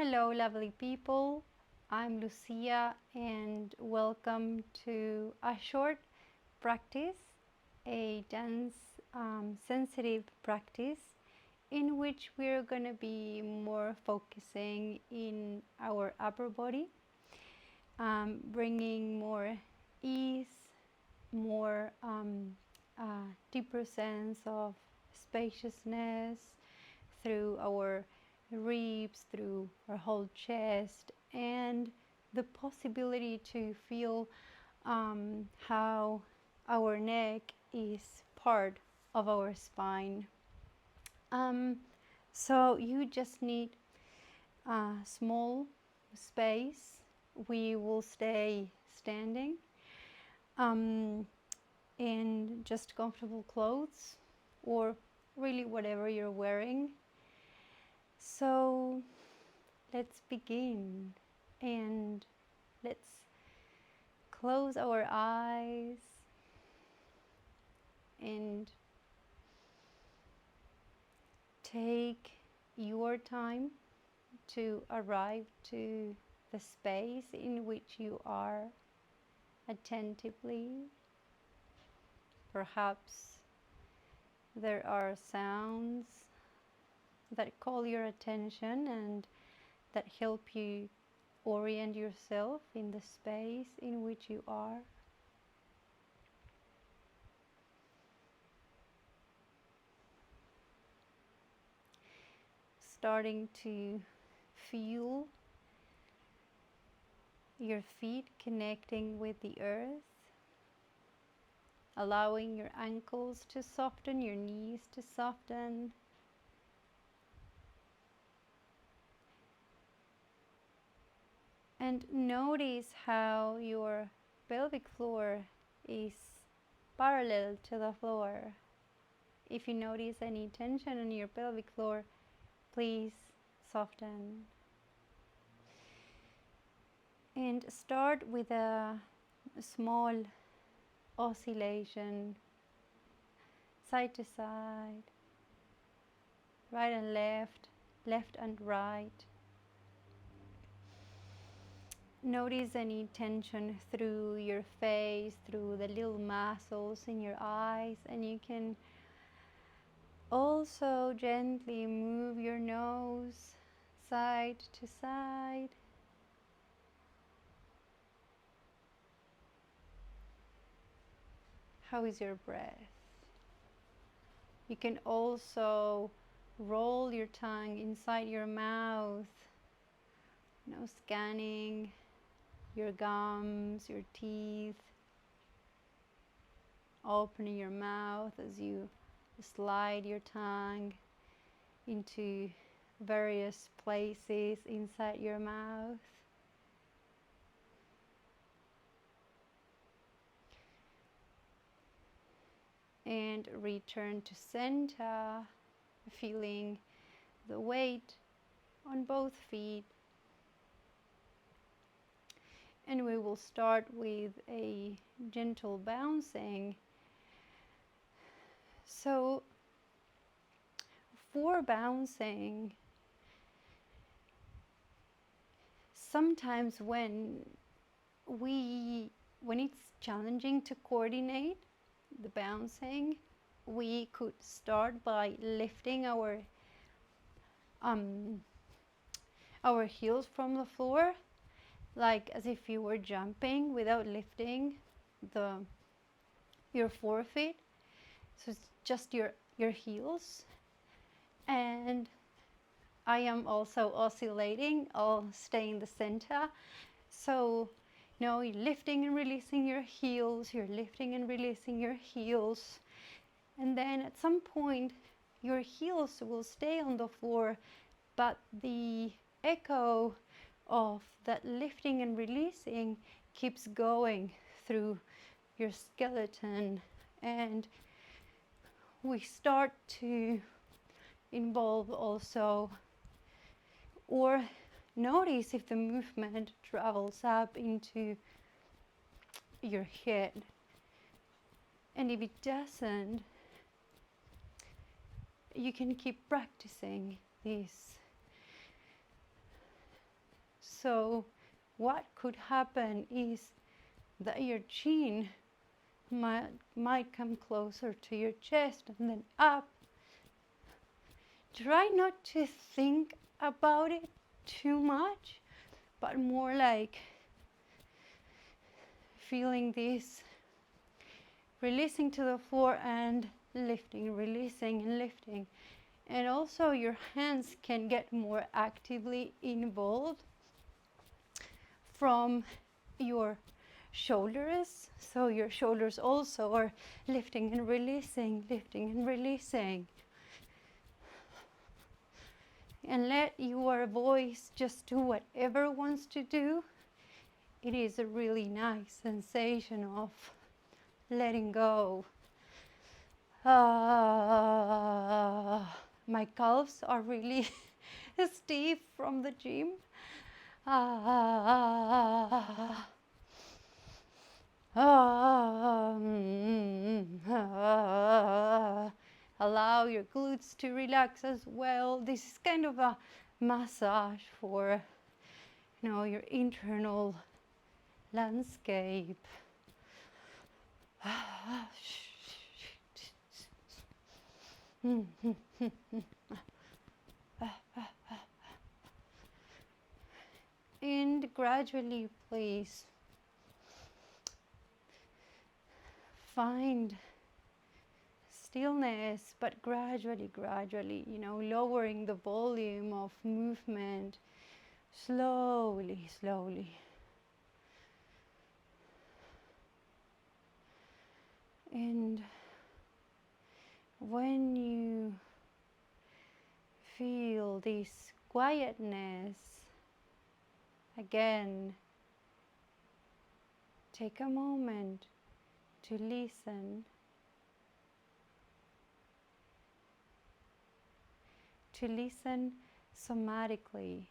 Hello, lovely people. I'm Lucia, and welcome to a short practice, a dance sensitive practice in which we're going to be more focusing in our upper body, bringing more ease, more deeper sense of spaciousness through our ribs, through our whole chest, and the possibility to feel how our neck is part of our spine. So you just need a small space. We will stay standing in just comfortable clothes or really whatever you're wearing. So let's begin, and let's close our eyes and take your time to arrive to the space in which you are attentively. Perhaps there are sounds that call your attention and that help you orient yourself in the space in which you are. Starting to feel your feet connecting with the earth, allowing your ankles to soften, your knees to soften. And notice how your pelvic floor is parallel to the floor. If you notice any tension in your pelvic floor, please soften. And start with a small oscillation, side to side, right and left, left and right. Notice any tension through your face, through the little muscles in your eyes, and you can also gently move your nose side to side. How is your breath? You can also roll your tongue inside your mouth, scanning your gums, your teeth, opening your mouth as you slide your tongue into various places inside your mouth. And return to center, feeling the weight on both feet. And we will start with a gentle bouncing. So for bouncing, sometimes when it's challenging to coordinate the bouncing, we could start by lifting our heels from the floor, like as if you were jumping without lifting your forefeet. So it's just your heels. And I am also oscillating. I'll stay in the center. So you're lifting and releasing your heels. You're lifting and releasing your heels. And then at some point, your heels will stay on the floor, but the echo of that lifting and releasing keeps going through your skeleton. And we start to involve also, or notice if the movement travels up into your head. And if it doesn't, you can keep practicing this So what could happen is that your chin might come closer to your chest and then up. Try not to think about it too much, but more like feeling this releasing to the floor and lifting, releasing and lifting. And also your hands can get more actively involved from your shoulders. So your shoulders also are lifting and releasing, lifting and releasing. And let your voice just do whatever it wants to do. It is a really nice sensation of letting go. My calves are really stiff from the gym. Allow your glutes to relax as well. This is kind of a massage for, your internal landscape. And gradually, please find stillness, but gradually, lowering the volume of movement slowly, slowly. And when you feel this quietness, again, take a moment to listen, somatically,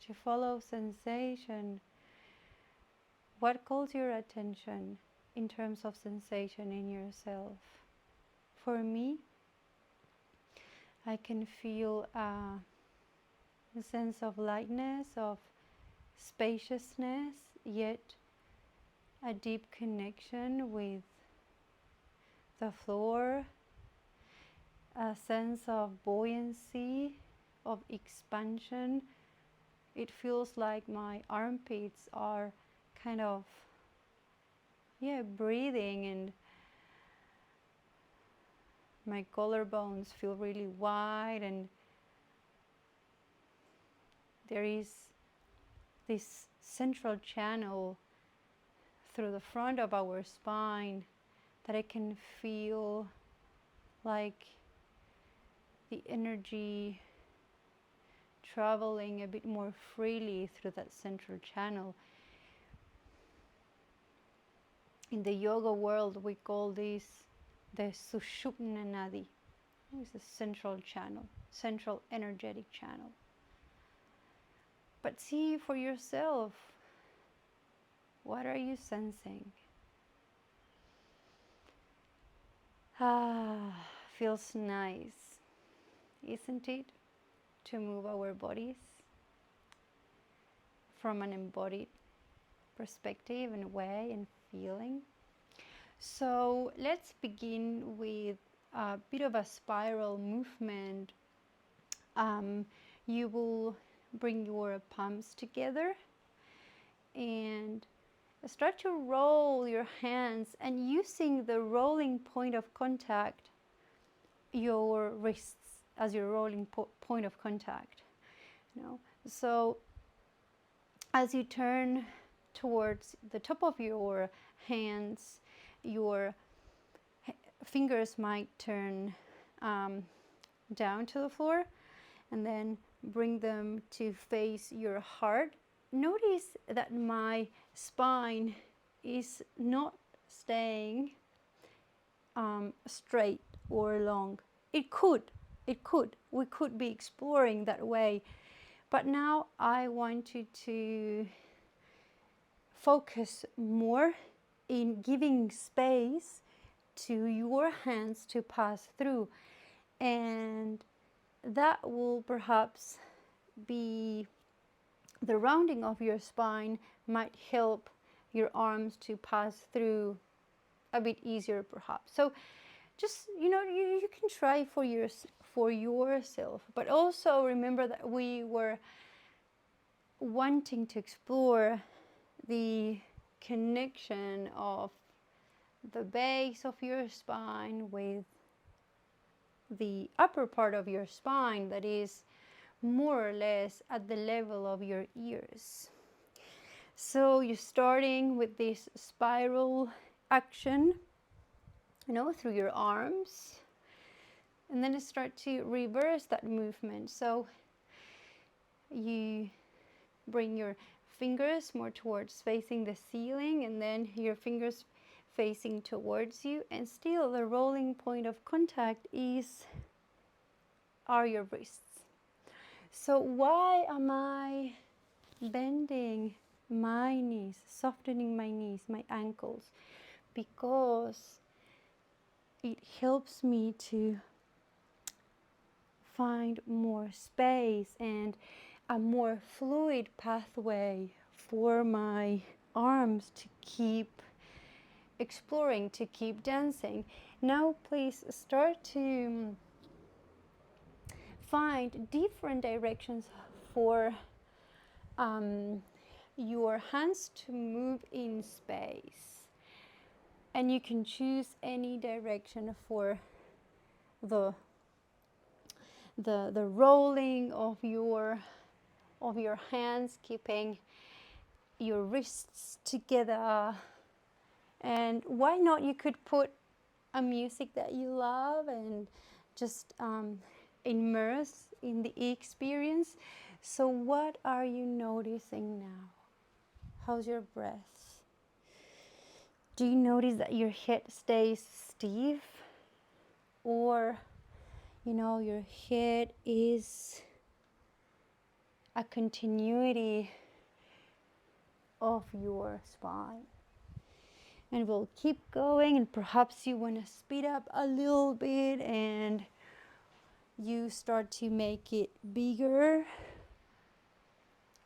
to follow sensation. What calls your attention in terms of sensation in yourself? For me, I can feel a sense of lightness, of spaciousness, yet a deep connection with the floor, a sense of buoyancy, of expansion. It feels like my armpits are kind of, breathing, and my collarbones feel really wide, and there is this central channel through the front of our spine that I can feel like the energy traveling a bit more freely through that central channel. In the yoga world, we call this the Sushupna Nadi. It's the central channel, central energetic channel. But see for yourself, what are you sensing? Feels nice, isn't it, to move our bodies from an embodied perspective and way and feeling. So let's begin with a bit of a spiral movement. You will bring your palms together and start to roll your hands, and using the rolling point of contact, your wrists as your rolling point of contact. So as you turn towards the top of your hands, your fingers might turn down to the floor, and then bring them to face your heart. Notice that my spine is not staying straight or long. It could. We could be exploring that way. But now I want you to focus more in giving space to your hands to pass through. And that will perhaps be the rounding of your spine might help your arms to pass through a bit easier perhaps. So just, you can try for yourself, but also remember that we were wanting to explore the connection of the base of your spine with the upper part of your spine that is more or less at the level of your ears. So you're starting with this spiral action, through your arms, and then start to reverse that movement. So you bring your fingers more towards facing the ceiling, and then your fingers facing towards you, and still the rolling point of contact are your wrists. So why am I bending my knees, softening my knees, my ankles? Because it helps me to find more space and a more fluid pathway for my arms to keep exploring, to keep dancing. Now please start to find different directions for your hands to move in space, and you can choose any direction for the rolling of your hands, keeping your wrists together. And why not, you could put a music that you love and just immerse in the experience. So what are you noticing now? How's your breath? Do you notice that your head stays stiff, or your head is a continuity of your spine? And we'll keep going, and perhaps you want to speed up a little bit and you start to make it bigger.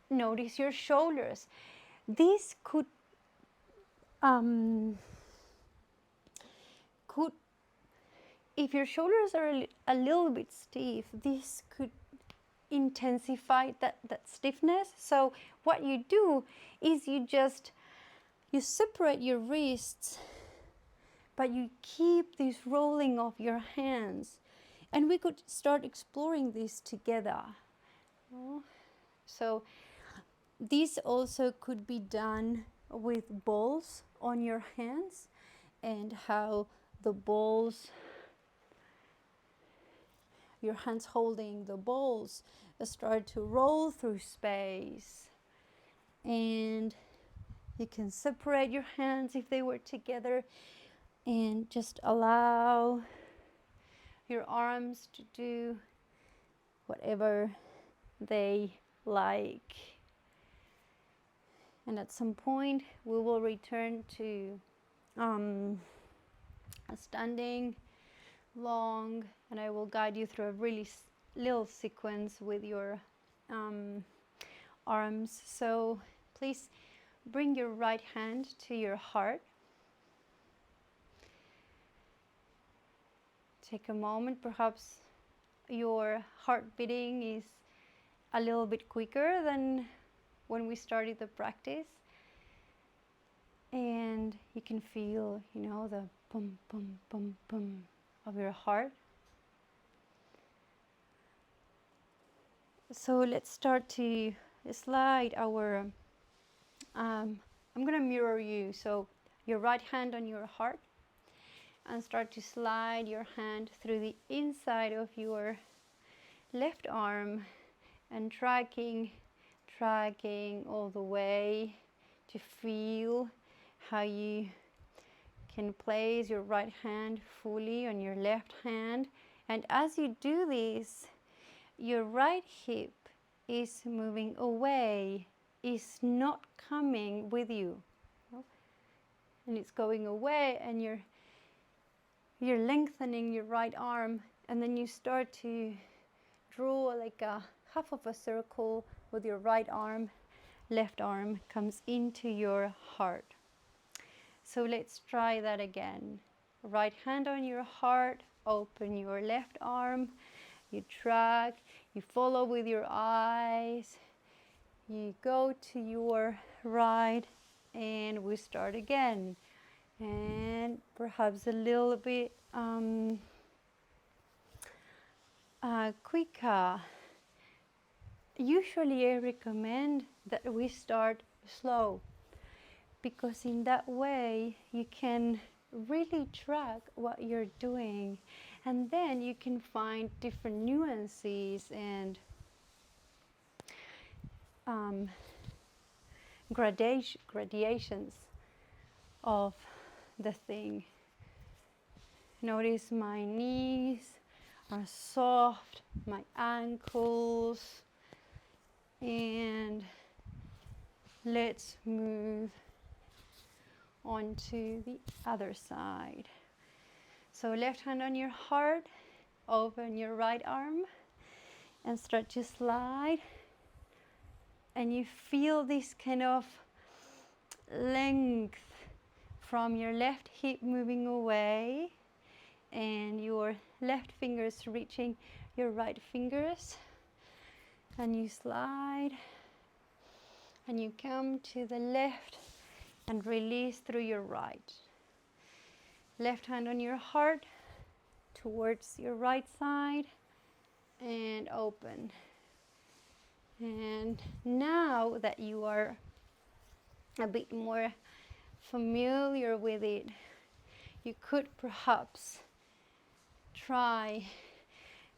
Notice your shoulders. This could if your shoulders are a little bit stiff, this could intensify that stiffness. So what you do is you separate your wrists, but you keep this rolling of your hands, and we could start exploring this together. So this also could be done with balls on your hands, and how the balls, your hands holding the balls, start to roll through space. And you can separate your hands if they were together, and just allow your arms to do whatever they like. And at some point we will return to a standing long, and I will guide you through a really little sequence with your arms. So please bring your right hand to your heart. Take a moment. Perhaps your heart beating is a little bit quicker than when we started the practice, and you can feel, the pum pum pum pum of your heart. So let's start to slide our I'm going to mirror you, so your right hand on your heart, and start to slide your hand through the inside of your left arm, and tracking all the way to feel how you can place your right hand fully on your left hand. And as you do this, your right hip is moving away, is not coming with you, and it's going away, and you're lengthening your right arm, and then you start to draw like a half of a circle with your right arm, left arm comes into your heart. So let's try that again. Right hand on your heart, open your left arm, you track, you follow with your eyes, you go to your right, and we start again. And perhaps a little bit quicker. Usually I recommend that we start slow, because in that way you can really track what you're doing, and then you can find different nuances and gradations of the thing. Notice my knees are soft, my ankles, and let's move on to the other side. So left hand on your heart, open your right arm and start to slide, and you feel this kind of length from your left hip moving away and your left fingers reaching your right fingers, and you slide and you come to the left and release through your right. Left hand on your heart towards your right side and open. And now that you are a bit more familiar with it, you could perhaps try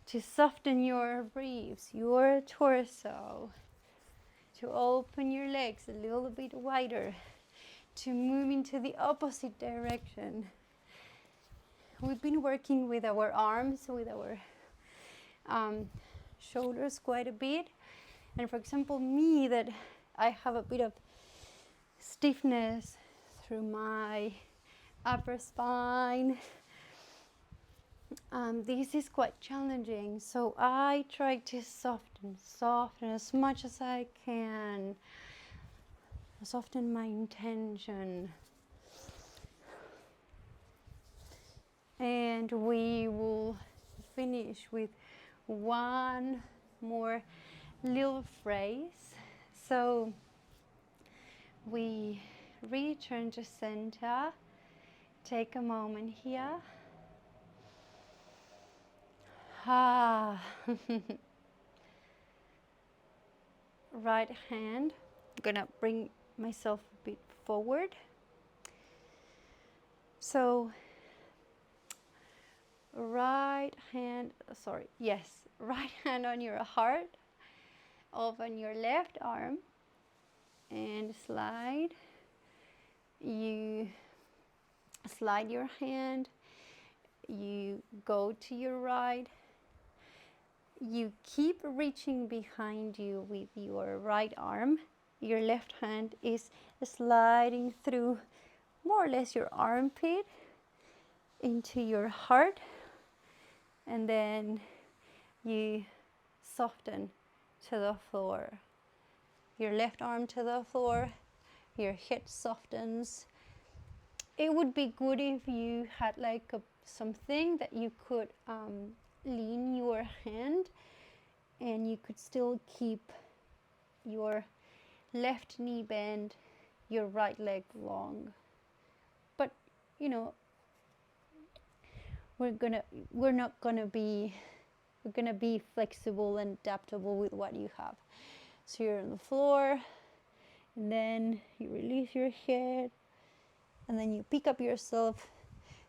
to soften your ribs, your torso, to open your legs a little bit wider, to move into the opposite direction. We've been working with our arms, with our shoulders quite a bit. And for example, me, that I have a bit of stiffness through my upper spine, this is quite challenging. So I try to soften as much as I can, soften my intention. And we will finish with one more little phrase. So we return to center. Take a moment here. Ah. Right hand. I'm gonna bring myself a bit forward. So right hand on your heart. Open your left arm and slide. You slide your hand, you go to your right, you keep reaching behind you with your right arm. Your left hand is sliding through more or less your armpit into your heart, and then you soften to the floor. Your left arm to the floor, your head softens. It would be good if you had like something that you could lean your hand, and you could still keep your left knee bent, your right leg long. But you know, we're gonna be flexible and adaptable with what you have. So you're on the floor, and then you release your head, and then you pick up yourself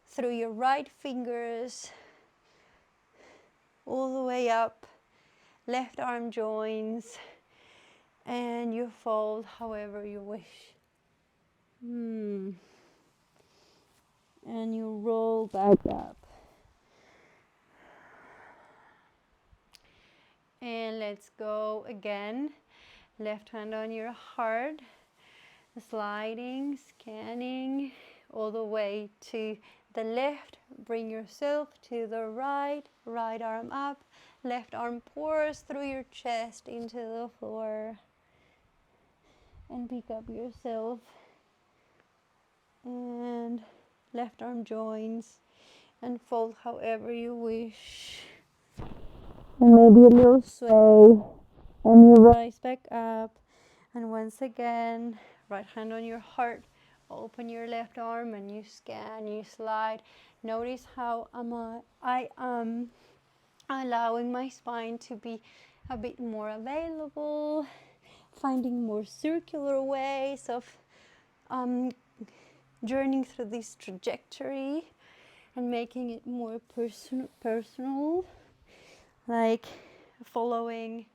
through your right fingers all the way up, left arm joins, and you fold however you wish. And you roll back up. And let's go again. Left hand on your heart, sliding, scanning all the way to the left. Bring yourself to the right, right arm up, left arm pours through your chest into the floor. and pick up yourself, and left arm joins and fold however you wish, and maybe a little sway, and you rise back up, and once again right hand on your heart, open your left arm and you scan, you slide. Notice how I am allowing my spine to be a bit more available, finding more circular ways of journeying through this trajectory and making it more personal, like following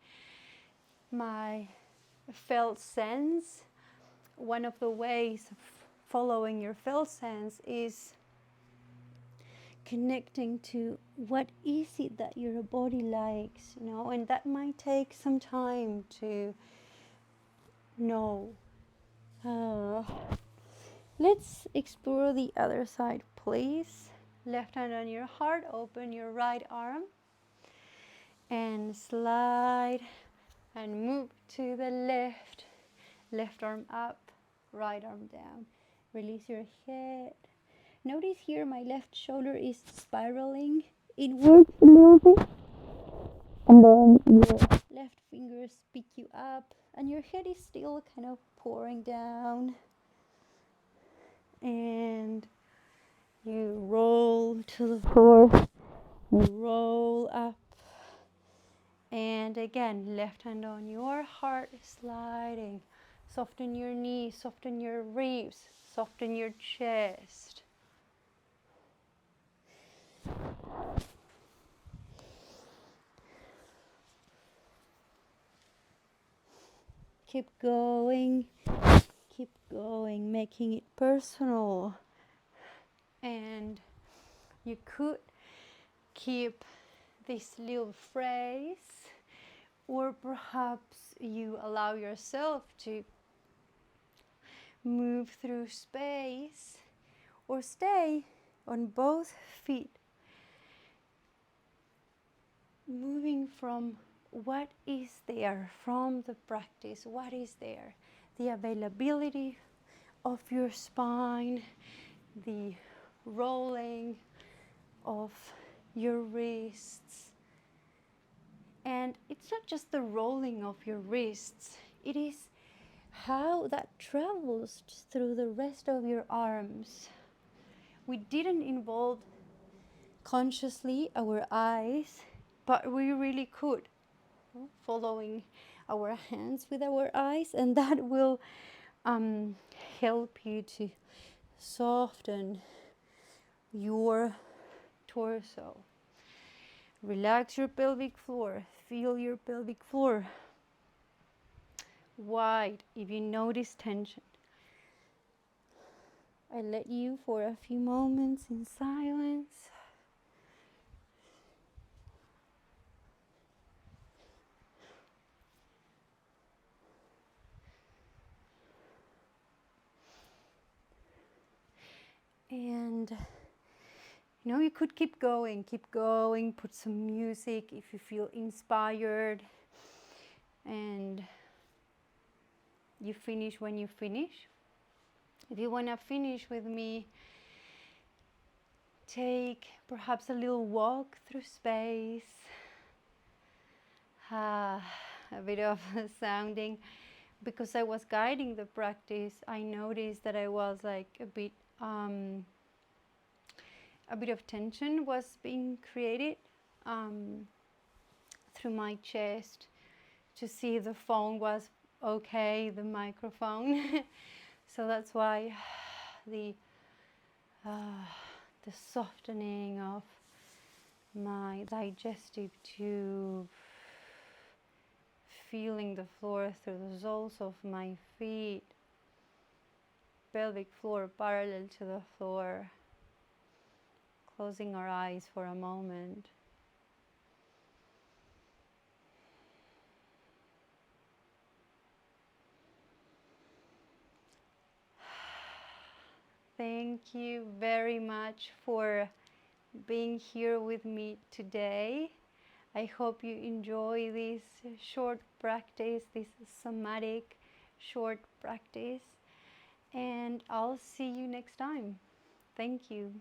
my felt sense. One of the ways of following your felt sense is connecting to what is it that your body likes, and that might take some time to know. Let's explore the other side, please. Left hand on your heart, open your right arm and slide and move to the left. Left arm up, right arm down. Release your head. Notice here my left shoulder is spiraling inwards a little bit. And then your left fingers pick you up and your head is still kind of pouring down. And you roll to the floor. You roll up. And again, left hand on your heart, sliding. Soften your knees, soften your ribs, soften your chest. Keep going, making it personal. And you could keep this little phrase, or perhaps you allow yourself to move through space or stay on both feet, moving from what is there from the practice, what is there, the availability of your spine, the rolling of your wrists. And it's not just the rolling of your wrists, it is how that travels through the rest of your arms. We didn't involve consciously our eyes, but we really could, following our hands with our eyes, and that will help you to soften your torso. Relax your pelvic floor. Feel your pelvic floor wide if you notice tension. I let you for a few moments in silence. And you could keep going, put some music if you feel inspired, and you finish when you finish. If you want to finish with me, take perhaps a little walk through space, a bit of sounding. Because I was guiding the practice, I noticed that I was like a bit of tension was being created through my chest, to see the phone was okay, the microphone. So that's why the softening of my digestive tube, feeling the floor through the soles of my feet, pelvic floor parallel to the floor. Closing our eyes for a moment. Thank you very much for being here with me today. I hope you enjoy this short practice, this somatic short practice, and I'll see you next time. Thank you.